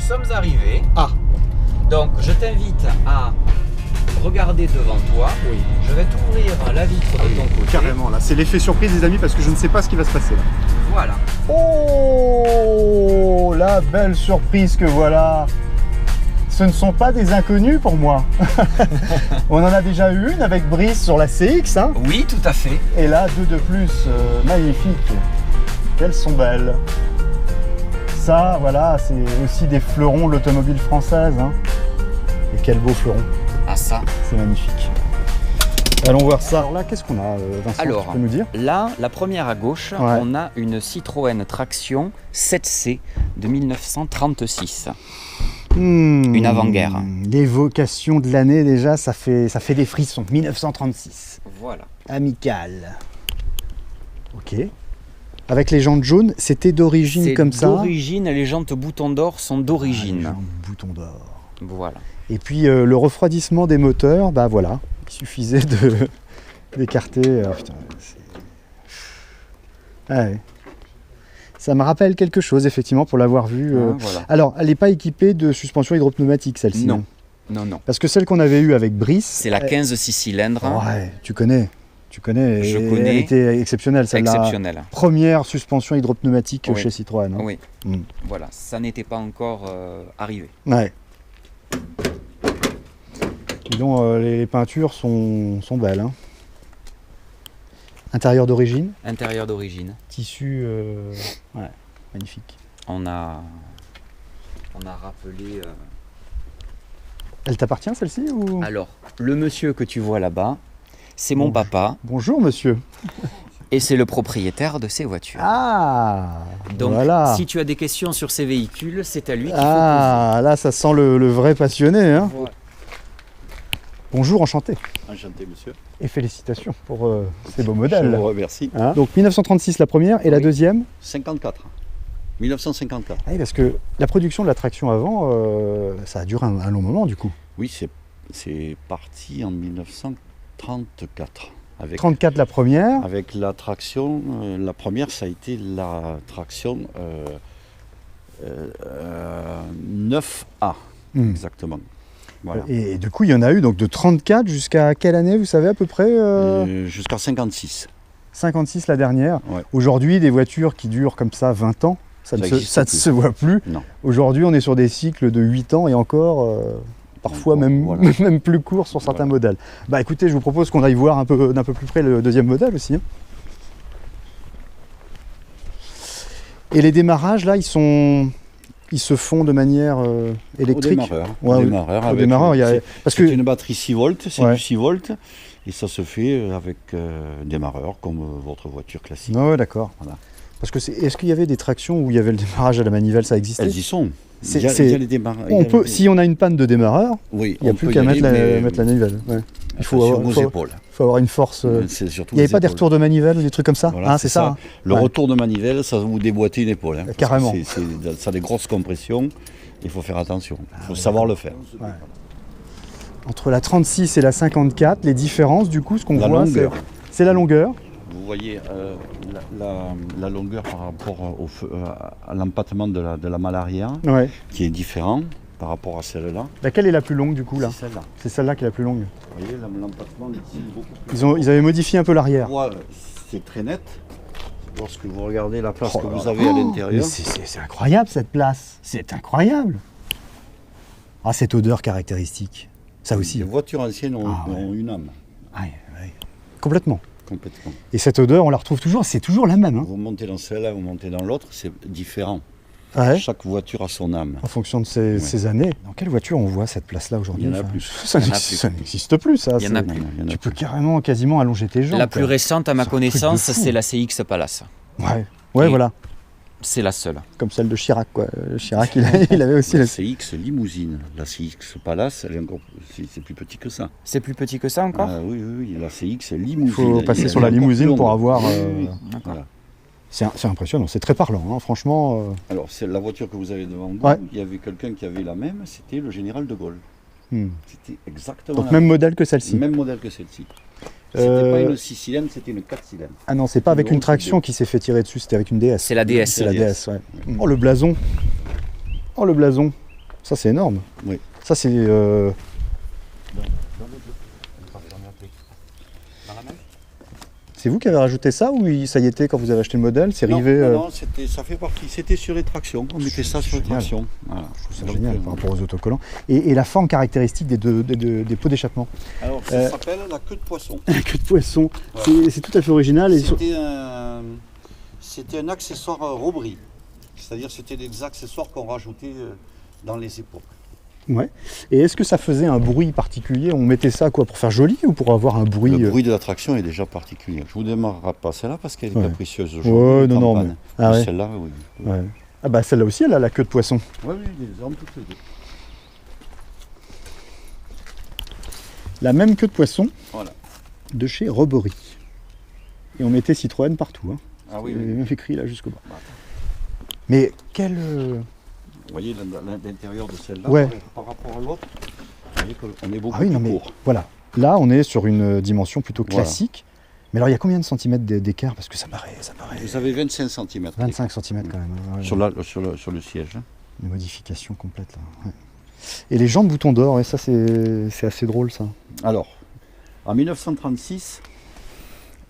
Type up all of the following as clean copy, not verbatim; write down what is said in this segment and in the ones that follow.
sommes arrivés. Ah. Donc je t'invite à regarder devant toi. Oui. Je vais t'ouvrir la vitre de ton côté. Carrément, là. C'est l'effet surprise, les amis, parce que je ne sais pas ce qui va se passer là. Voilà. Oh, la belle surprise que voilà. Ce ne sont pas des inconnus pour moi. On en a déjà eu une avec Brice sur la CX, hein. Oui, tout à fait. Et là, deux de plus, magnifiques. Qu'elles sont belles. Ça, voilà, c'est aussi des fleurons de l'automobile française, hein. Et quel beau fleuron. Ah ça. C'est magnifique. Allons voir ça. Alors là, qu'est-ce qu'on a, Vincent, Alors, tu peux nous dire? Là, la première à gauche, Ouais. on a une Citroën Traction 7C de 1936. Une avant-guerre. L'évocation de l'année déjà, ça fait des frissons. 1936. Voilà. Amical. Ok. Avec les jantes jaunes, c'était d'origine C'est comme ça. d'origine, les jantes boutons d'or sont Ah, les d'origine. jantes boutons d'or. Voilà. Et puis le refroidissement des moteurs, bah voilà, il suffisait d'écarter. Putain, ouais. Ça me rappelle quelque chose, effectivement, pour l'avoir vu. Voilà. Alors, elle n'est pas équipée de suspension hydropneumatique, celle-ci. Non. hein. Non, non. Parce que celle qu'on avait eue avec Brice. C'est la 15 6 cylindres. Ouais, tu connais. Je Elle connais. était exceptionnelle, celle-là. Exceptionnelle. Première suspension hydropneumatique Oui. chez Citroën. hein. Oui. Mm. Voilà, ça n'était pas encore arrivé. Ouais. Dis donc, les peintures sont belles. Hein. Intérieur d'origine, Intérieur d'origine. tissu, ouais, magnifique. On a rappelé. Elle t'appartient celle-ci ou... Alors, le monsieur que tu vois là-bas, c'est mon Bon. papa Bonjour monsieur. et c'est le propriétaire de ces voitures. Ah, Donc, voilà. si tu as des questions sur ces véhicules, c'est à lui qu'il Ah, là ça sent le vrai passionné. Hein. faut poser. Bonjour, enchanté. Enchanté, monsieur. Et félicitations pour ces beaux modèles. Je vous remercie. Hein. Donc 1936 la première et la Oui. deuxième. 54. 1954. Ah oui, parce que la production de la traction avant, ça a duré un long moment du coup. Oui, c'est parti en 1934. Avec, 34 la première. avec la traction, la première, ça a été la traction 9A, Hmm. exactement. Voilà. Et du coup, il y en a eu donc de 34 jusqu'à quelle année, vous savez à peu près Jusqu'à 56. 56 la dernière. Ouais. Aujourd'hui, des voitures qui durent comme ça 20 ans, ça ne existe plus. se voit plus. Non. Aujourd'hui, on est sur des cycles de 8 ans et encore, parfois même, Voilà. même plus courts sur certains modèles. Bah écoutez, je vous propose qu'on aille voir d'un peu plus près le deuxième modèle aussi. hein. Et les démarrages, là, ils se font de manière électrique. Au démarreur. Ouais, au oui. démarreur. Au avec démarreur, il y a... c'est- Parce C'est que... une batterie 6 volts, c'est Ouais. du 6 volts. Et ça se fait avec démarreur, comme votre voiture classique. Ah ouais, d'accord. Voilà. Parce que est-ce qu'il y avait des tractions où il y avait le démarrage à la manivelle, ça existait? Elles y sont. C'est- Il y a c'est- les démarreurs. Si on a une panne de démarreur, Oui, il n'y a on plus peut qu'à y mettre, aller, mais mettre la manivelle. Ouais. Il faut attention avoir, aux épaules. faut avoir une force. C'est surtout Il n'y avait les pas des épaules. retours de manivelle ou des trucs comme ça? Voilà, Hein, c'est ça. hein. Le Ouais. retour de manivelle, ça va vous déboîter une épaule. Hein, parce que Carrément. ça a des grosses compressions. Il faut faire attention. Il faut savoir le faire. Entre la 36 et la 54, les différences, du coup, ce qu'on La voit, longueur. c'est la longueur. Vous voyez la longueur par rapport à l'empattement de la malle arrière, Ouais. qui est différent par rapport à celle-là. Laquelle est la plus longue, du coup, là? C'est celle-là. C'est celle-là qui est la plus longue. Vous voyez, l'empattement ici est beaucoup plus. Ils avaient modifié un peu l'arrière. Moi, c'est très net. Lorsque vous regardez la place Oh que là vous là. avez à Mais l'intérieur, c'est incroyable, cette place. C'est incroyable. Ah, cette odeur caractéristique. Ça aussi. les voitures anciennes ont, Ah ouais. ont une âme, Ouais, ouais. Complètement. complètement. Et cette odeur, on la retrouve toujours, c'est toujours la même. Hein. Vous montez dans celle-là, vous montez dans l'autre, c'est différent. Ouais. Chaque voiture a son âme. En fonction de ses années. Dans quelle voiture on voit cette place-là aujourd'hui? Il y en a Enfin, plus. Ça Il y en a n'existe plus. ça n'existe plus, ça. Il y en a c'est- plus. Non, il y en a Tu peux plus. quasiment allonger tes jambes. La plus quoi. récente, à ma C'est un truc de connaissance, fou. c'est la CX Palace. Ouais, ouais, Et- voilà. C'est la seule. Comme celle de Chirac, quoi. Chirac, il avait aussi La la... CX limousine, la CX Palace, c'est plus petit que ça. C'est plus petit que ça encore? Ah, oui, oui, oui, la CX Il limousine. faut passer Elle sur est la encore limousine plus pour longue. avoir... Oui, oui, D'accord. voilà. C'est impressionnant, c'est très parlant, hein, franchement. Alors, c'est la voiture que vous avez devant vous. Ouais. Il y avait quelqu'un qui avait la même, c'était le général de Gaulle. Hmm. C'était exactement Donc la même modèle que celle-ci. même modèle que celle-ci. C'était pas une 6 cylindres, c'était une 4 cylindres. Ah non, c'est pas avec Non, une c'est traction bien. qui s'est fait tirer dessus, c'était avec une DS. C'est la DS. C'est la DS. DS, ouais. Oh le blason. Oh le blason. Ça, c'est énorme. Oui. Ça, c'est... C'est vous qui avez rajouté ça ou ça y était quand vous avez acheté le modèle? C'est Non, rivé non, ça fait partie. C'était sur les tractions. On mettait ça sur les Génial. tractions. Voilà. C'est Donc, génial par rapport aux autocollants. Et la forme caractéristique des pots d'échappement. Alors, ça s'appelle la queue de poisson. La queue de poisson. Ouais. C'est tout à fait original. Et C'était un accessoire robri. C'est-à-dire c'était des accessoires qu'on rajoutait dans les époux. Ouais. Et est-ce que ça faisait un bruit particulier? On mettait ça quoi, pour faire joli ou pour avoir un bruit? Le bruit de la traction est déjà particulier. Je vous démarrerai pas celle-là parce qu'elle est Ouais. capricieuse. Ouais, non, non. Mais... Ah ouais. Celle-là, oui. Ouais. Ah bah celle-là aussi, elle a la queue de poisson. Oui, oui, les armes toutes les deux. La même queue de poisson Voilà. de chez Robbery. Et on mettait Citroën partout. Hein. Ah oui, Il y avait oui. même écrit là jusqu'au bas. Bah. Mais quel... Vous voyez l'intérieur de celle-là Ouais. par rapport à l'autre, vous voyez qu'on est beaucoup Ah oui, non plus mais court. voilà. Là, on est sur une dimension plutôt Voilà. classique. Mais alors, il y a combien de centimètres d'écart? Parce que ça paraît Vous avez 25 cm. 25 centimètres quand même. Hein. Ouais. Sur le siège. hein. Une modification complète là. Ouais. Et les jantes boutons d'or, et ça c'est assez drôle ça. Alors, en 1936,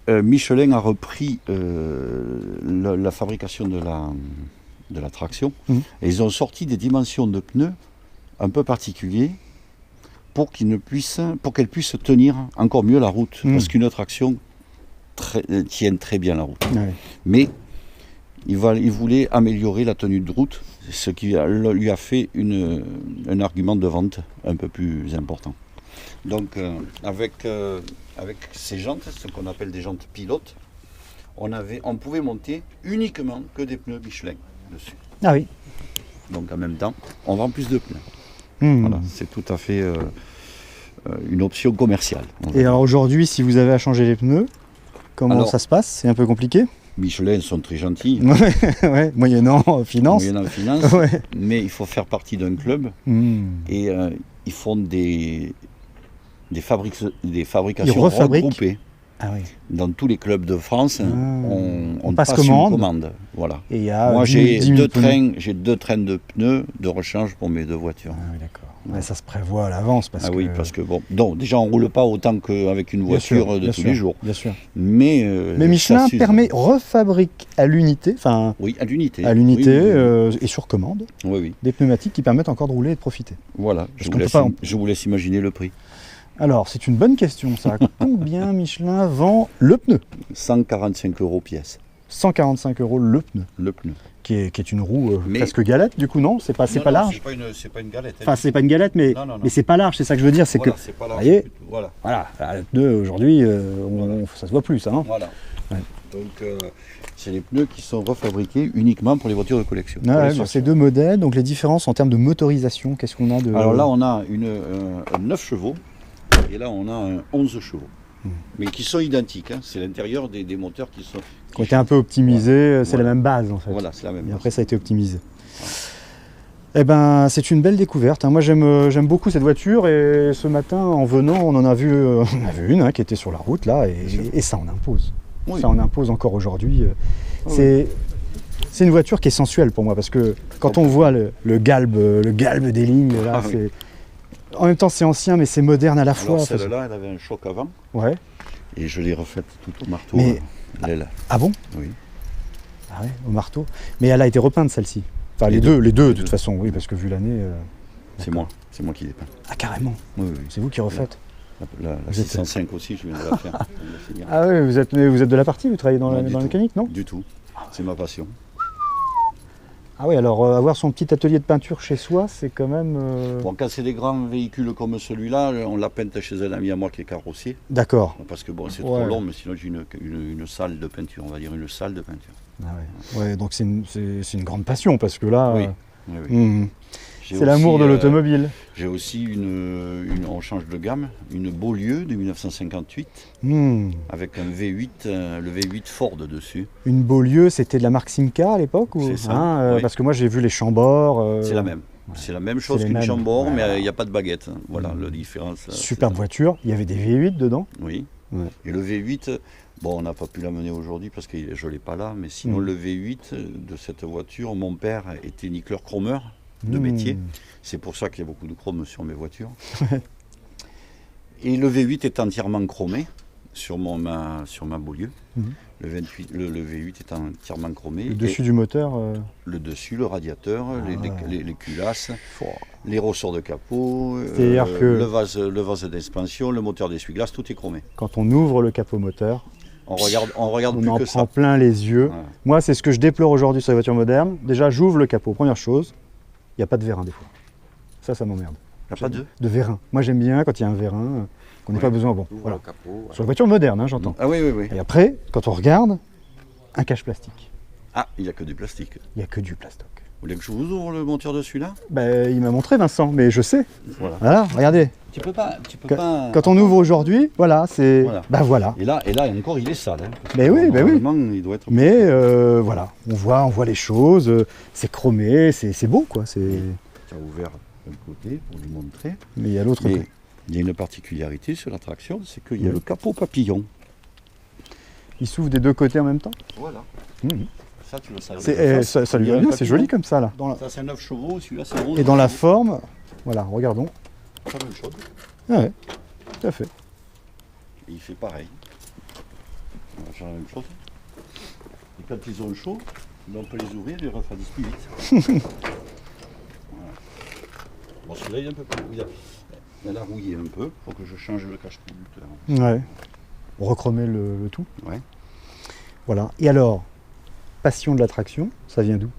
Michelin a repris la fabrication de la traction Mhm. et ils ont sorti des dimensions de pneus un peu particuliers pour qu'elle puisse tenir encore mieux la route. Mhm. Parce qu'une traction tienne très bien la route. Ouais. Mais il voulait améliorer la tenue de route, ce qui lui a fait un argument de vente un peu plus important. Donc avec ces jantes, ce qu'on appelle des jantes pilotes, on pouvait monter uniquement que des pneus Michelin dessus. Ah oui. Donc en même temps, on vend plus de pneus. Hmm. Voilà, c'est tout à fait une option commerciale. Et alors aujourd'hui, si vous avez à changer les pneus, comment Alors, ça se passe? C'est un peu compliqué? Michelin sont très gentils, Ouais, moyennant finance. moyennant la finance, Ouais. mais il faut faire partie d'un club Hmm. et ils font des Ils fabrications refabriquent. regroupées. Ah oui. Dans tous les clubs de France, Ah. on passe passe commande. une commande. Voilà. Et il y a Moi, 10 000 j'ai 10 000 deux pneus. trains de pneus de rechange pour mes deux voitures. Ah oui, d'accord. Ouais, ça se prévoit à l'avance parce que... Oui, parce que bon, donc, déjà on roule pas autant qu'avec une Bien sûr, voiture de bien tous sûr, les jours. Bien sûr. Mais Michelin ça s'use. refabrique à l'unité, enfin Oui, à l'unité. à l'unité Oui, oui, et sur commande, oui, oui. des pneumatiques qui permettent encore de rouler et de profiter. Voilà. Parce qu'on peut pas- Je vous laisse imaginer le prix. Alors, c'est une bonne question ça. Combien Michelin vend le pneu? 145 € pièce, 145 € le pneu, le pneu. qui est une roue Mais- presque galette du coup, non? C'est pas large? C'est pas une galette. Enfin, c'est pas une galette, mais, Non, non, non. mais c'est pas large, c'est ça que je veux dire, c'est Voilà, que, c'est pas large. voyez, du tout. Voilà. voilà, le pneu aujourd'hui, ça se voit plus, ça. Hein. Voilà. Ouais. Donc, c'est les pneus qui sont refabriqués uniquement pour les voitures de collection. Ah Pour ouais, les bah, sorties. ces deux modèles, donc les différences en termes de motorisation, qu'est-ce qu'on a de... Alors là, on a un 9 chevaux et là, on a un 11 chevaux. Mais qui sont identiques. Hein. C'est l'intérieur des moteurs qui sont. qui ont été un peu optimisés, c'est Voilà. la même base en fait. Voilà, c'est la même Et chose. après, ça a été optimisé. Eh ben, c'est une belle découverte. Hein. Moi, j'aime beaucoup cette voiture et ce matin, en venant, on en a vu, une hein, qui était sur la route là, et ça en impose. Oui. Ça en impose encore aujourd'hui. Oui. C'est une voiture qui est sensuelle pour moi parce que quand on voit le galbe des lignes là, Ah oui. c'est en même temps c'est ancien mais c'est moderne à la fois. Alors celle-là, elle avait un choc avant Ouais. et je l'ai refaite tout au marteau. Mais- L'aile. Ah bon? Oui. Ah ouais, au marteau. Mais elle a été repeinte celle-ci. Enfin les Les deux, deux. de toute façon, oui, parce que vu l'année. C'est moi qui l'ai peint. Ah carrément. Oui, oui. C'est vous qui refaites. La Vous êtes- 605 aussi, je viens de la faire. C'est bien. Ah oui, vous êtes de la partie, vous travaillez dans Non, la du tout. mécanique, non? Du tout. C'est ma passion. Ah oui, alors avoir son petit atelier de peinture chez soi, c'est quand même... Bon, quand c'est des grands véhicules comme celui-là, on l'a peinte chez un ami à moi qui est carrossier. D'accord. Parce que bon, c'est Ouais. trop long, mais sinon j'ai une salle de peinture, on va dire une salle de peinture. Ah ouais. Ouais, donc c'est une grande passion parce que là... Oui. Oui, oui. J'ai c'est l'amour aussi, de l'automobile. J'ai aussi on change de gamme, une Beaulieu de 1958 Hmm. avec un V8, le V8 Ford dessus. Une Beaulieu, c'était de la marque Simca à l'époque ou... C'est ça, Hein, oui. Parce que moi j'ai vu les Chambord. C'est la même. C'est la même chose les qu'une mêmes. Chambord, Ouais. mais il n'y a pas de baguette. Voilà la différence. Superbe c'est ça. voiture, il y avait des V8 dedans. Oui. Ouais. Et le V8, bon, on n'a pas pu l'amener aujourd'hui parce que je ne l'ai pas là, mais sinon le V8 de cette voiture, mon père était nickeleur chromeur. de métier. C'est pour ça qu'il y a beaucoup de chrome sur mes voitures. Et le V8 est entièrement chromé sur ma Beaulieu. Le V8 est entièrement chromé. Le dessus du moteur Le dessus, le radiateur, les culasses, les ressorts de capot, C'est-à-dire que le vase d'expansion, le moteur d'essuie-glace, tout est chromé. quand on ouvre le capot moteur, On regarde on plus en que prend ça. plein les yeux. Ouais. Moi, c'est ce que je déplore aujourd'hui sur les voitures modernes. Déjà, j'ouvre le capot. Première chose, il n'y a pas de vérin des fois. Ça m'emmerde. Il n'y a pas de vérin. Moi, j'aime bien quand il y a un vérin, qu'on n'ait pas besoin. Bon, Ouvre voilà. le capot. Sur les voitures modernes, hein, j'entends. Ah oui, oui, oui. Et après, quand on regarde, un cache plastique. Ah, il n'y a que du plastique. Il n'y a que du plastoc. Vous voulez que je vous ouvre le moteur de celui-là? Ben, il m'a montré Vincent, mais je sais. Voilà. Voilà, regardez. Tu peux pas. Quand on ouvre aujourd'hui, voilà, c'est. Voilà. Ben voilà. Et là encore, il est sale. Hein, parce Mais que oui, ben oui. normalement, il doit être. Mais voilà, on voit les choses, c'est chromé, c'est beau quoi. Tu as ouvert un côté pour lui montrer. Mais il y a l'autre Mais côté. il y a une particularité sur la traction, c'est qu'il y a le capot papillon. Il s'ouvre des deux côtés en même temps. Voilà. Mhm. Ça, tu le savais. Ça lui va bien, c'est joli comme ça là. Ça, c'est 9 chevaux, celui-là, c'est 11. Et dans la forme, voilà, regardons. C'est la même chose. Ah ouais, tout à fait. Et il fait pareil. On va faire la même chose. Et quand ils ont chaud, on peut les ouvrir et les refroidissent plus vite. Voilà. Bon, celui-là, il est un peu plus. Elle a rouillé un peu, il faut que je change le cache-conducteur. Ouais. Recromer le tout. Ouais. Voilà. Et alors, passion de la traction, ça vient d'où?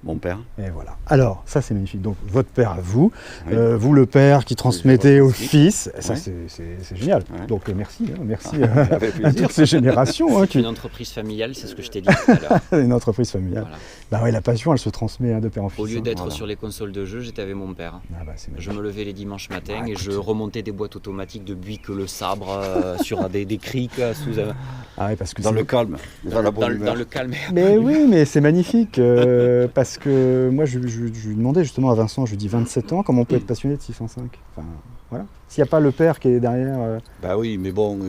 Mon père. Et voilà. Alors, ça c'est magnifique. Donc, votre père à vous, Oui. vous le père qui transmettez au fils. Ça, Ouais. c'est génial. Ouais. Donc, merci. Merci Avec à plaisir. toutes ces générations. C'est une entreprise familiale, c'est ce que je t'ai dit tout à l'heure. Une entreprise familiale. Voilà. Bah oui, la passion, elle se transmet de père en fils. Au lieu hein. d'être Voilà. sur les consoles de jeux, j'étais avec mon père. Ah bah, c'est Je magnifique. me levais les dimanches matins Ah, et écoute. je remontais des boîtes automatiques de Buick le sabre sur des criques sous Ah ouais, parce que Dans c'est- le calme, dans la bonne humeur. dans le calme. Mais oui, mais c'est magnifique. Parce que moi, je lui demandais justement à Vincent, je lui dis 27 ans, comment on peut être passionné de 605? Enfin, voilà. S'il n'y a pas le père qui est derrière. Bah oui, mais bon,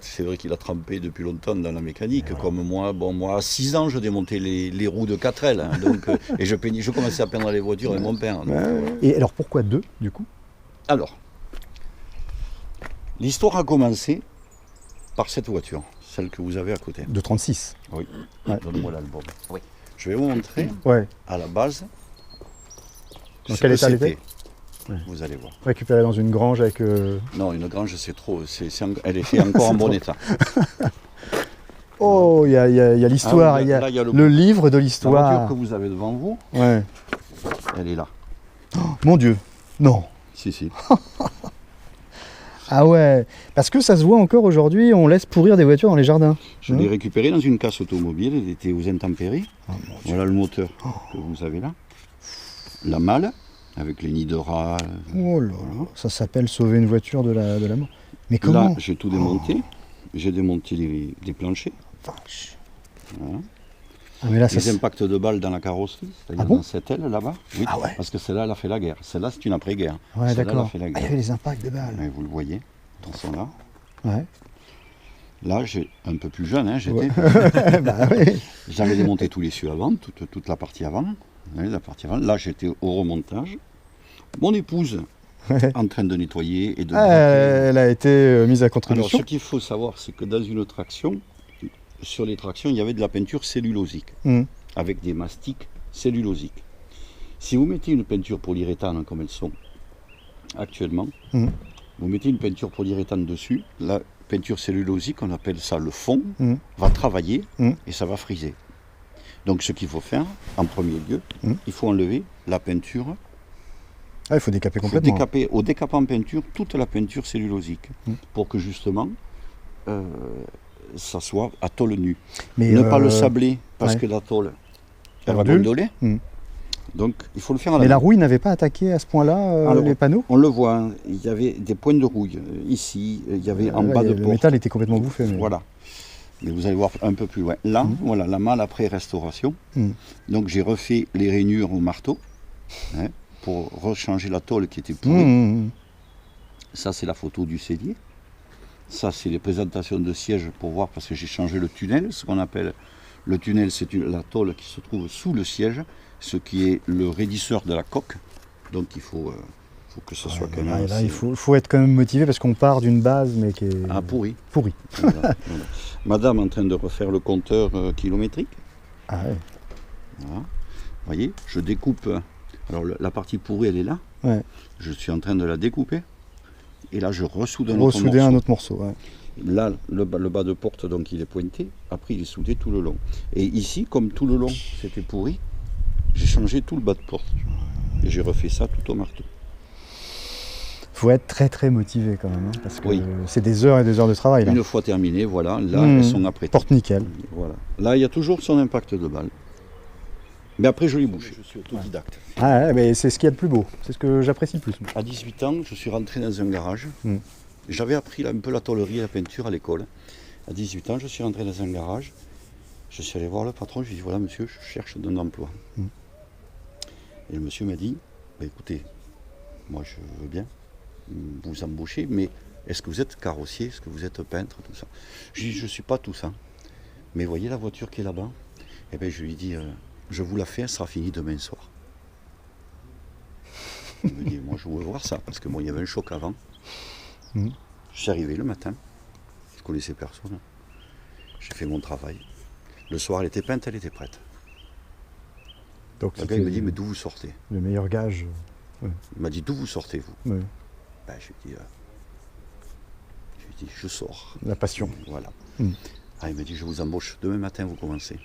c'est vrai qu'il a trempé depuis longtemps dans la mécanique, comme moi. Bon, moi, à 6 ans, je démontais les roues de 4L. Hein, donc, et je commençais à peindre les voitures avec mon père. Donc, Et alors, pourquoi deux, du coup? alors, l'histoire a commencé par cette voiture, celle que vous avez à côté. De 36. Oui, Ouais. donne-moi l'album. Oui. Je vais vous montrer Ouais. à la base Dans ce quel que état elle c'était. était? Ouais. Vous allez voir. Récupéré dans une grange avec. Non, une grange, c'est trop. Elle est encore en bon état. Oh, il y a l'histoire, Ah oui, il y a là, il y a le livre de La voiture l'histoire. que vous avez devant vous, Ouais. elle est là. Mon Dieu. Non. Si. Ah ouais. Parce que ça se voit encore aujourd'hui, on laisse pourrir des voitures dans les jardins. Je l'ai récupérée dans une casse automobile, elle était aux intempéries. Oh, mon Dieu. Voilà le moteur que vous avez là. La malle, avec les nids de rats. Oh là là. Ça s'appelle sauver une voiture de la mort. Mais comment? Là, j'ai tout démonté. J'ai démonté les planchers. Vache. Voilà. Ah mais là, ça Les se- impacts de balles dans la carrosserie, c'est-à-dire Ah bon dans cette aile là-bas. Oui, Ah ouais. parce que celle-là, elle a fait la guerre. Celle-là, c'est une après-guerre. Ouais, Celle-là, elle a d'accord. fait la Ah, il y guerre. avait les impacts de balles. Ouais, vous le voyez, ils sont là. Ouais. Là, j'ai un peu plus jeune, hein, j'étais. Ouais. Bah oui. J'avais démonté tous les cieux avant, toute la partie avant. Oui, la partie avant. Là, j'étais au remontage. Mon épouse, Ouais. en train de nettoyer et de... Ah, elle a été mise à Alors, contribution. ce qu'il faut savoir, c'est que dans une traction, sur les tractions, il y avait de la peinture cellulosique, Mhm. avec des mastiques cellulosiques. Si vous mettez une peinture polyuréthane, comme elles sont actuellement, Mhm. vous mettez une peinture polyuréthane dessus, la peinture cellulosique, on appelle ça le fond, Mhm. va travailler Mhm. et ça va friser. Donc ce qu'il faut faire, en premier lieu, Mhm. il faut enlever la peinture. Ah, il faut décaper Il faut complètement. décaper, au décapant peinture, toute la peinture cellulosique, Mhm. pour que justement, ça soit à tôle nue. Mais Ne pas le sabler, parce ouais. que la tôle, Elle elle va brûle. gondoler. Mhm. Donc il faut le faire à la Mais la main. rouille n'avait pas attaqué à ce point-là Alors, les panneaux? On le voit, hein, il y avait des points de rouille. Ici, il y avait en Ouais, bas de le porte. métal était complètement bouffé. Mais... Voilà. Mais vous allez voir un peu plus loin. Là, voilà, la malle après restauration. Mhm. Donc j'ai refait les rainures au marteau, hein, pour rechanger la tôle qui était pourrie. Mmh. Ça, c'est la photo du cellier. Ça, c'est les présentations de sièges pour voir, parce que j'ai changé le tunnel. Ce qu'on appelle le tunnel, c'est la tôle qui se trouve sous le siège. ce qui est le raidisseur de la coque. Donc il faut que ce soit quand même... Là, il faut être quand même motivé parce qu'on part d'une base mais qui est pourri. pourrie. Voilà, voilà. Madame en train de refaire le compteur kilométrique. Ah ouais. Voilà. Vous voyez, je découpe. Alors la partie pourrie, elle est là. Ouais. Je suis en train de la découper. Et là, je ressoude un un autre morceau. Ouais. Là, le bas de porte, donc il est pointé. Après, il est soudé tout le long. Et ici, comme tout le long, c'était pourri, j'ai changé tout le bas de porte. Et j'ai refait ça tout au marteau. Faut être très très motivé quand même, hein, parce que Oui. c'est des heures et des heures de travail. Là. Une fois terminé, voilà, là, elles sont apprêtées. Porte nickel. Voilà. Là, il y a toujours son impact de balle. Mais après, je l'ai bouché. Je suis autodidacte. Ah ouais, mais c'est ce qu'il y a de plus beau. C'est ce que j'apprécie le plus. À 18 ans, je suis rentré dans un garage. J'avais appris un peu la tôlerie et la peinture à l'école. À 18 ans, je suis rentré dans un garage. Je suis allé voir le patron. Je lui ai dit, voilà monsieur, je cherche un emploi. Et le monsieur m'a dit, bah, écoutez, moi je veux bien vous embaucher, mais est-ce que vous êtes carrossier, est-ce que vous êtes peintre, tout ça? Je lui ai dit, je ne suis pas tout ça. Mais voyez la voiture qui est là-bas? Eh bien, je lui ai dit, je vous la fais, elle sera finie demain soir. Il me dit, moi je veux voir ça, parce que bon, il y avait un choc avant. Je suis arrivé le matin, je ne connaissais personne. J'ai fait mon travail. Le soir, elle était peinte, elle était prête. Donc Le gars il me dit, mais d'où vous sortez? Le meilleur gage. Il m'a dit, d'où vous sortez vous? Ouais. Ben, je lui ai dit, je sors. La passion. Voilà. Ah, il me dit, je vous embauche, demain matin vous commencez.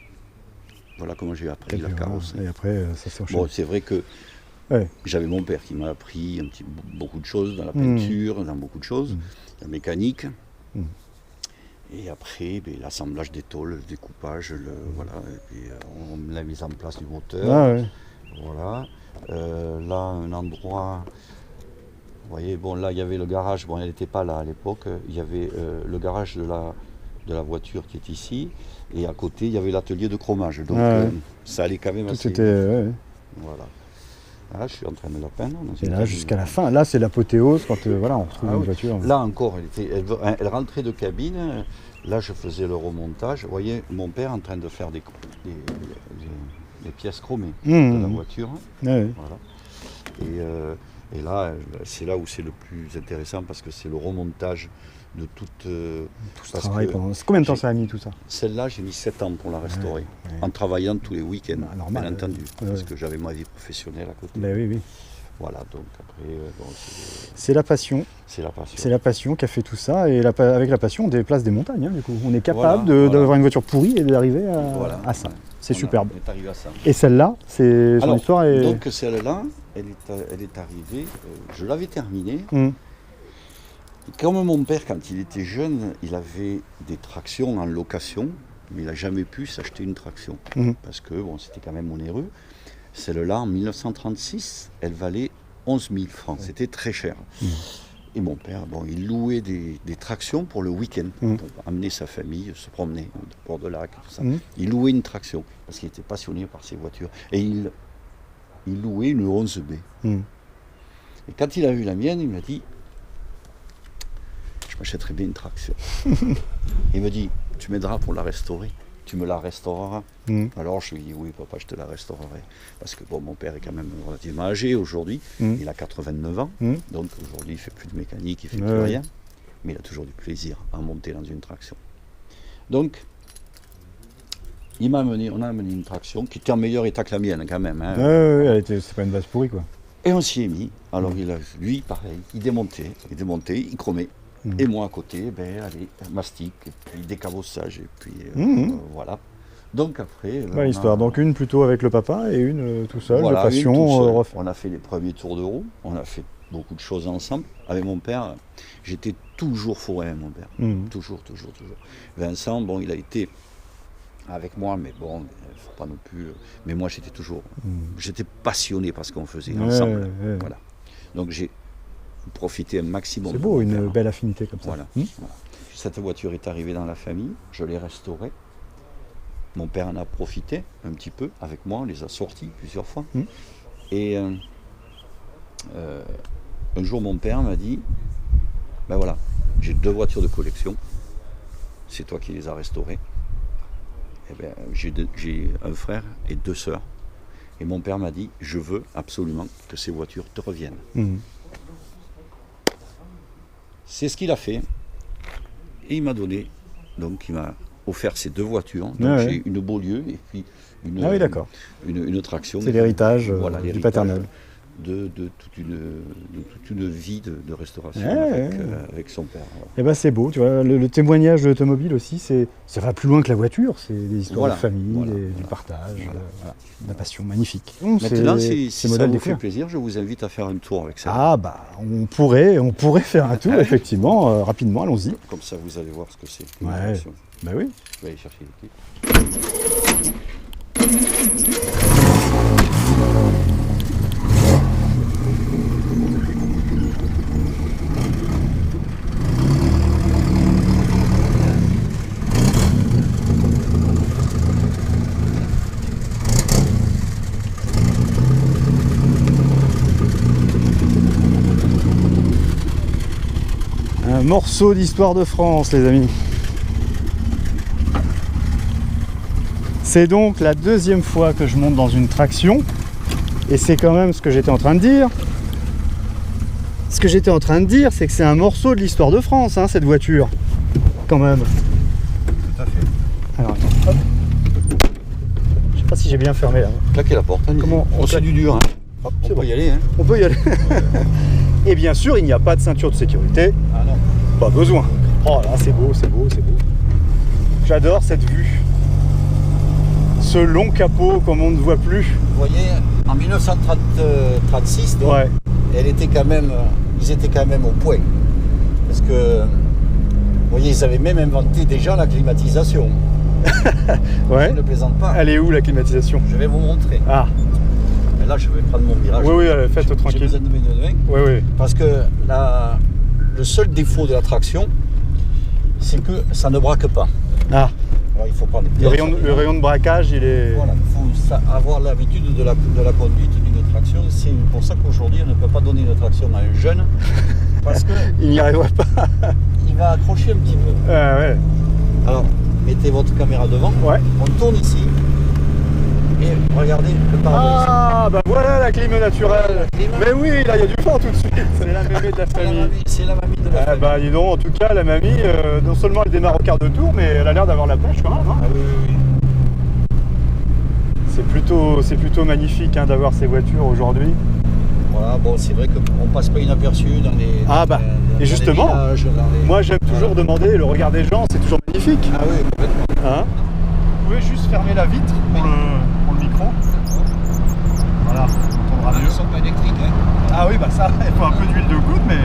Voilà comment j'ai appris la carrosserie. Et après, ça s'est enchaîné. Bon, c'est vrai que j'avais mon père qui m'a appris beaucoup de choses dans la peinture, dans beaucoup de choses, la mécanique. Et après, l'assemblage des tôles, le découpage, voilà, et puis, la mise en place du moteur. Ah ouais. Voilà. Là, un endroit. Vous voyez, bon, là, il y avait le garage. Bon, elle n'était pas là à l'époque. Il y avait le garage de la voiture qui est ici. Et à côté, il y avait l'atelier de chromage. Donc, ça allait quand même Tout assez. était. Voilà. Là, je suis en train de la peindre. Et là, jusqu'à la fin, là, c'est l'apothéose quand voilà, on retrouve une voiture. Là encore, elle rentrait de cabine. Là, je faisais le remontage. Vous voyez, mon père en train de faire des pièces chromées de la voiture. Ouais. Voilà. Et là, c'est là où c'est le plus intéressant parce que c'est le remontage de tout ce travail. Combien de temps ça a mis tout ça? Celle-là, j'ai mis 7 ans pour la restaurer, en travaillant tous les week-ends, bien entendu, parce que j'avais ma vie professionnelle à côté. Oui. Voilà, donc après... c'est la passion. C'est la passion. C'est la passion qui a fait tout ça, et avec la passion, on déplace des montagnes, hein, du coup. On est capable d'avoir une voiture pourrie et d'arriver à ça. C'est superbe. On est arrivé à ça. Et celle-là, c'est son histoire est... Donc celle-là, elle est arrivée, je l'avais terminée. Comme mon père, quand il était jeune, il avait des tractions en location, mais il n'a jamais pu s'acheter une traction, parce que bon, c'était quand même onéreux. Celle-là, en 1936, elle valait 11 000 francs, c'était très cher. Et mon père, bon, il louait des tractions pour le week-end, pour amener sa famille, se promener au bord de lac, tout ça. Il louait une traction, parce qu'il était passionné par ses voitures. Et il louait une 11B. Et quand il a vu la mienne, il m'a dit, je m'achèterais bien une traction. Il me dit, tu m'aideras pour la restaurer, tu me la restaureras. Alors je lui ai dit, oui papa, je te la restaurerai. Parce que bon, mon père est quand même relativement âgé aujourd'hui, il a 89 ans, donc aujourd'hui il ne fait plus de mécanique, il ne fait plus rien, mais il a toujours du plaisir à monter dans une traction. Donc, on a amené une traction qui était en meilleur état que la mienne quand même. Hein. C'est pas une base pourrie quoi. Et on s'y est mis. Alors lui, pareil, il démontait, il chromait. Et moi à côté, allez, mastic, et puis décabossage, et puis voilà. Donc après... l'histoire, donc une plutôt avec le papa et une tout seul, de passion. On a fait les premiers tours de roue, on a fait beaucoup de choses ensemble. Avec mon père, j'étais toujours fourré avec mon père, toujours. Vincent, bon, il a été avec moi, mais bon, il ne faut pas non plus... Mais moi j'étais passionné par ce qu'on faisait ensemble. Voilà. Donc j'ai profiter un maximum. C'est beau, une belle affinité comme ça. Voilà. Cette voiture est arrivée dans la famille, je l'ai restaurée. Mon père en a profité un petit peu avec moi, on les a sortis plusieurs fois. Et un jour, mon père m'a dit, ben voilà, j'ai 2 voitures de collection, c'est toi qui les as restaurées. Et ben, j'ai un frère et 2 sœurs. Et mon père m'a dit, je veux absolument que ces voitures te reviennent. Mhm. C'est ce qu'il a fait. Et il m'a donné, donc il m'a offert ces 2 voitures. Donc Ah ouais. j'ai une Beaulieu et puis une, Ah oui, d'accord. une traction. C'est l'héritage Voilà, du l'héritage paternel. de toute une vie de restauration Ouais, avec son père. Voilà. Et ben c'est beau, tu vois, le témoignage de l'automobile aussi, ça va plus loin que la voiture, c'est des histoires Voilà, de famille, voilà, du partage, voilà. de la passion, magnifique. Maintenant, si ça modèle vous des fait couleurs. plaisir, je vous invite à faire un tour avec ça. Ah bah on pourrait faire un tour effectivement, rapidement, allons-y. Comme ça, vous allez voir ce que c'est. Ouais. Bah oui. Je vais aller chercher l'équipe. Un morceau d'histoire de France, les amis. C'est donc la 2e fois que je monte dans une traction. Et c'est quand même ce que j'étais en train de dire. Ce que j'étais en train de dire, c'est que c'est un morceau de l'histoire de France, hein, cette voiture. Quand même. Tout à fait. Alors, attends, hop. Je sais pas si j'ai bien fermé là. Claquez la porte. Comment on c'est claque du dur. Hein. Hop, On c'est peut bon. y aller. Hein. On peut y aller. Et bien sûr, il n'y a pas de ceinture de sécurité. Ah non. Pas besoin. Oh là, c'est beau, c'est beau, c'est beau. J'adore cette vue. Ce long capot comme on ne voit plus. Vous voyez, en 1936, donc, Ouais. ils étaient quand même au point. Parce que, vous voyez, ils avaient même inventé déjà la climatisation. Ouais. Je ne plaisante pas. Elle est où la climatisation? Je vais vous montrer. Ah, Mais là, je vais prendre mon virage. oui, oui, faites J'ai tranquille. besoin de mes deux. Oui, oui. Parce que le seul défaut de la traction, c'est que ça ne braque pas. Ah, Alors, il faut prendre le rayon de braquage, il est... Voilà, il faut avoir l'habitude de la conduite d'une traction. C'est pour ça qu'aujourd'hui, on ne peut pas donner une traction à un jeune. Parce Il n'y arriverait pas. qu'il va accrocher un petit peu. Ah, ouais. Alors, mettez votre caméra devant. Ouais. On tourne ici. Et regardez le pare-brise. Ah, bah voilà la clim naturelle. La clim. Mais oui, là, il y a du vent tout de suite. C'est la mémé de la famille. C'est la mamie de la Ah famille. bah dis donc, en tout cas, la mamie, non seulement elle démarre au quart de tour, mais elle a l'air d'avoir la pêche quand même. Hein. Ah oui, oui, oui. C'est plutôt magnifique hein, d'avoir ces voitures aujourd'hui. Voilà, bon, c'est vrai qu'on passe pas inaperçu dans les. Ah bah, et justement, villages, Moi j'aime toujours demander le regard des gens, c'est toujours magnifique. Ah oui, complètement. Hein, vous pouvez juste fermer la vitre pour le micro. Voilà, on entendra mieux. Ils sont pas électriques, hein. Ah oui, bah ça, il faut un peu d'huile de coude, mais...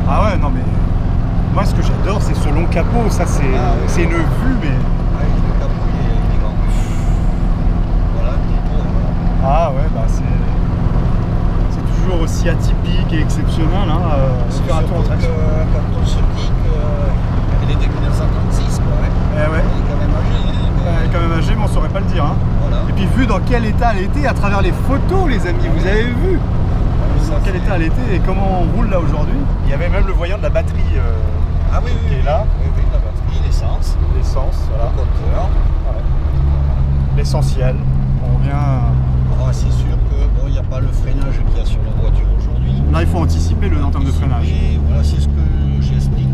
Ah ouais, non mais... Moi ce que j'adore, c'est ce long capot, ça c'est c'est une vue, mais... Ah, le capot, il est grand. Voilà, un petit tour. Ah ouais, bah c'est toujours aussi atypique et exceptionnel, hein, faire un tour en traction. Quand on se dit qu'elle est de 1936, quoi. Ouais. Eh ouais, Elle est quand même âgée, hein, mais elle est quand même âgée, mais on saurait pas le dire. Hein. voilà. Et puis vu dans quel état elle était à travers les photos, les amis, vous avez vu Ça, dans quel c'est- état elle était et comment on roule là aujourd'hui. Il y avait même le voyant de la batterie Ah oui, qui oui, est là, oui, oui, la batterie, l'essence, l'essence, le voilà. compteur. Ouais. L'essentiel. On vient. Alors, c'est sûr que bon, il n'y a pas le freinage qu'il y a sur la voiture aujourd'hui. Là, il faut anticiper en termes de freinage. Et voilà, c'est ce que j'explique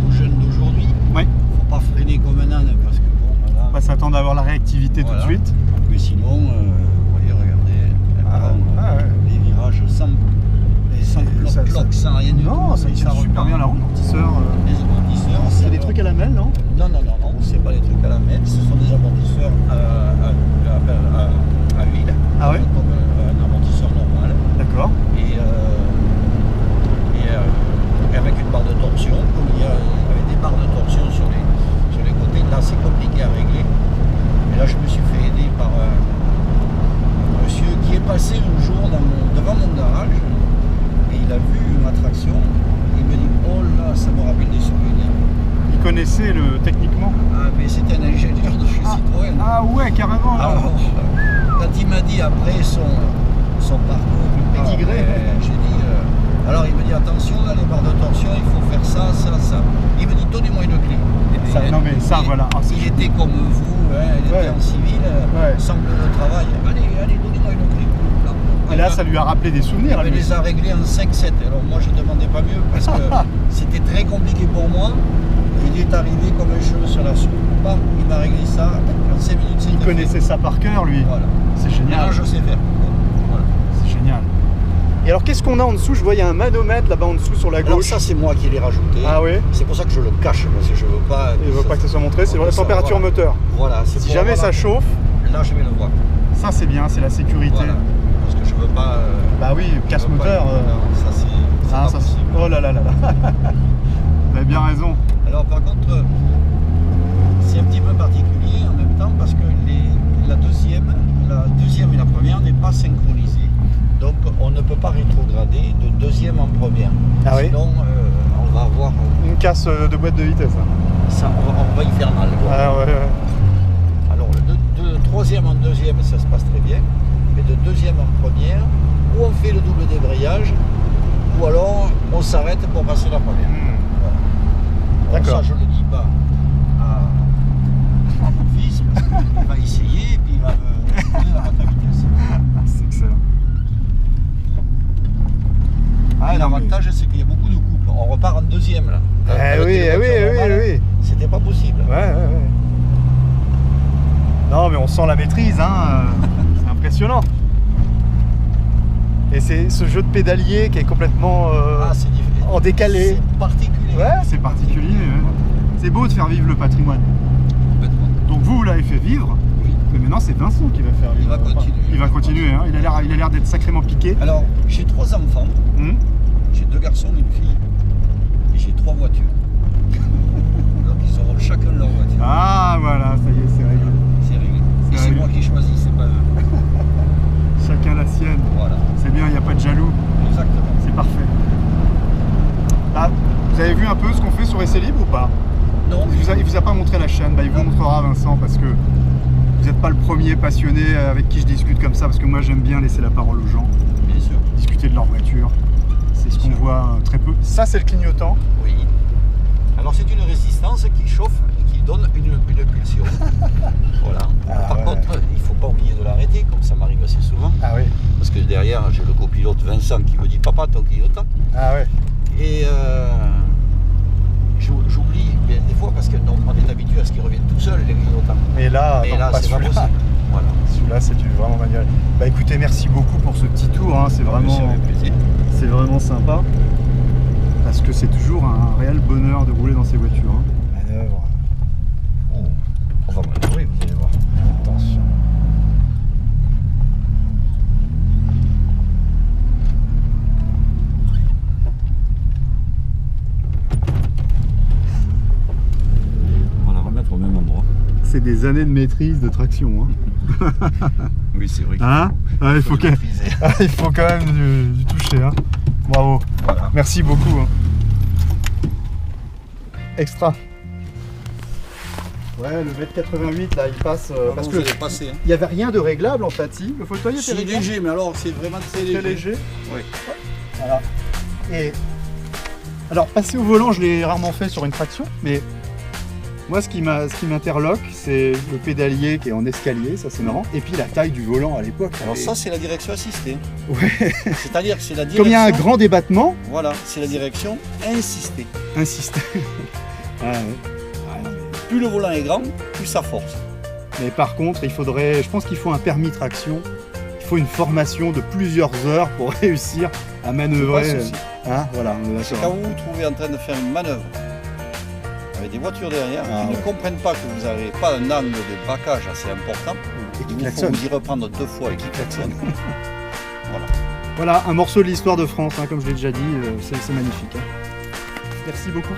aux jeunes d'aujourd'hui. Ouais. Faut pas freiner comme un âne parce que bon, voilà. On va s'attendre à avoir la réactivité Voilà. tout de suite. Mais sinon, vous voyez, regardez, elle prend, ouais. les virages sans ça- bloc, sans rien du tout. Non, ça tient super bien la roue, l'amortisseur. Les amortisseurs, C'est des trucs à la mêle, non? Non, c'est pas des trucs à la mètre, ce sont des amortisseurs à huile. Ah ouais? Comme un amortisseur normal. D'accord. Et avec une barre de torsion, comme il y avait des barres de torsion sur les côtés, là c'est compliqué à régler. Et là je me suis fait aider par un monsieur qui est passé un jour devant mon garage et il a vu ma traction. Il me dit oh là, ça me rappelle des souvenirs. Il connaissait techniquement. Ah mais c'était un ingénieur de chez Citroën. Ah ouais, carrément. Là. Alors, quand il m'a dit après son parcours Pédigré. j'ai dit alors il me dit attention là les barres de torsion il faut faire ça. Il me dit donnez-moi une clé. Ça, non mais ça il, voilà. Ah, c'est il était comme vous, hein, elle était Ouais. en civil, Ouais. sans bleu de travail. Allez, donnez-moi une clé. Et là, ça lui a rappelé des souvenirs. Il lui. les a réglés en 5-7. Alors moi, je demandais pas mieux parce que c'était très compliqué pour moi. Il est arrivé comme un cheveu sur la soupe. Bam, il m'a réglé ça en 5 minutes. Il c'était connaissait ça par cœur, lui. fait. Voilà. C'est génial. Maintenant, je sais faire. Voilà. C'est génial. Et alors, qu'est-ce qu'on a en dessous? Je vois, il y a un manomètre là-bas en dessous sur la Alors gauche. ça, c'est moi qui l'ai rajouté. Ah oui. C'est pour ça que je le cache parce que je veux pas. Il ne veut pas que ça soit montré. C'est on la peut température savoir. moteur. Voilà. c'est Si pour jamais avoir ça chauffe, Là, je vais le voir. ça c'est bien, c'est la sécurité. Voilà. Parce que je veux pas. Bah oui, je casse veux pas- moteur. Non, ça c'est. Ah, pas ça, possible. oh là là là là. Vous avez bien raison. Alors par contre, c'est un petit peu particulier en même temps parce que la deuxième et la première n'est pas synchronisée. Donc on ne peut pas rétrograder de deuxième en première. Ah oui. Sinon on va avoir Une casse de boîte de vitesse. Hein. ça, on va y faire mal. Quoi. Ah ouais, ouais. Alors de troisième en deuxième ça se passe très bien, mais de deuxième en première, ou on fait le double débrayage, ou alors on s'arrête pour passer la première. Voilà. Alors D'accord. ça, je ne le dis pas à mon fils, parce qu'il va essayer et puis il va me donner la boîte à vitesse. Ah, c'est excellent. Ah, non, l'avantage, c'est qu'il y a beaucoup de coupes. On repart en deuxième, là. Eh Avec oui, les eh oui, voitures eh oui, normales, eh oui. C'était pas possible. Ouais, ouais, ouais. Non, mais on sent la maîtrise, hein. C'est impressionnant. Et c'est ce jeu de pédalier qui est complètement Ah, c'est différent. en décalé. C'est particulier. Ouais, c'est particulier. Ouais. C'est beau de faire vivre le patrimoine. Complètement. Donc vous l'avez fait vivre, Oui. mais maintenant c'est Vincent qui va faire vivre. va continuer. Il va continuer, hein. Il a l'air d'être sacrément piqué. Alors, j'ai 3 enfants. Hum. J'ai 2 garçons et une fille. Et j'ai 3 voitures. Donc, ils auront chacun leur voiture. Ah voilà, ça y est, c'est réglé. C'est réglé. C'est Et c'est réglé. moi qui choisis, c'est pas eux. Chacun la sienne. Voilà. C'est bien, il n'y a pas de jaloux. Exactement. C'est parfait. Ah, vous avez vu un peu ce qu'on fait sur Essai Libre ou pas? Non, Il vous a pas montré la chaîne, bah, il vous montrera Vincent parce que vous n'êtes pas le premier passionné avec qui je discute comme ça parce que moi j'aime bien laisser la parole aux gens, bien sûr. discuter de leur voiture. C'est ce qu'on voit très peu. Ça c'est le clignotant. Oui. Alors c'est une résistance qui chauffe et qui donne une pulsion. Voilà. Ah, Par ouais. contre, il ne faut pas oublier de l'arrêter, comme ça m'arrive assez souvent. Ah oui. Parce que derrière, j'ai le copilote Vincent qui me dit papa, ton clignotant. Ah ouais. Et j'oublie bien des fois parce qu'on est habitué à ce qu'ils reviennent tout seuls, les clignotants. Mais là, Mais non, là, pas c'est pas celui-là. possible. Voilà. Celui-là c'est vraiment manuel. Bah écoutez, merci beaucoup pour ce petit tour, hein. C'est Monsieur, avec plaisir. vraiment sympa. Parce que c'est toujours un réel bonheur de rouler dans ces voitures. Hein. Manœuvre. Oh, on va manœuvrer, vous allez voir. Attention. On va la remettre au même endroit. C'est des années de maîtrise de traction. Hein. Oui, c'est vrai. Hein Ah, il faut le que- maîtriser. Ah, il faut quand même du toucher. Hein. Bravo. Voilà. Merci beaucoup. Hein. Extra. Ouais, le mètre 88 là, il passe parce que passer. Hein. il n'y avait rien de réglable en fait. Si, le fauteuil était C'est réglable. léger, mais alors c'est vraiment très léger. Très léger. Oui. Voilà. Et alors passer au volant, je l'ai rarement fait sur une traction, mais moi ce qui m'interloque, c'est le pédalier qui est en escalier, ça c'est marrant, et puis la taille du volant à l'époque. Alors Et- ça, c'est la direction assistée. ouais. C'est-à-dire que c'est la direction... Comme il y a un grand débattement, Voilà, c'est la direction insistée. insiste. Ah, ouais. Plus le volant est grand, plus ça force. Mais par contre, je pense qu'il faut un permis traction. Il faut une formation de plusieurs heures pour réussir à manœuvrer. Pas de souci. Hein, voilà, on est Parce que d'accord. quand vous vous trouvez en train de faire une manœuvre avec des voitures derrière Ah, qui ouais. ne comprennent pas que vous n'avez pas un angle de braquage assez important, Et qui il faut klaxonne. vous y reprendre 2 fois et qui klaxonne. Voilà. Voilà, un morceau de l'histoire de France, hein, comme je l'ai déjà dit, c'est magnifique. Hein. Merci beaucoup.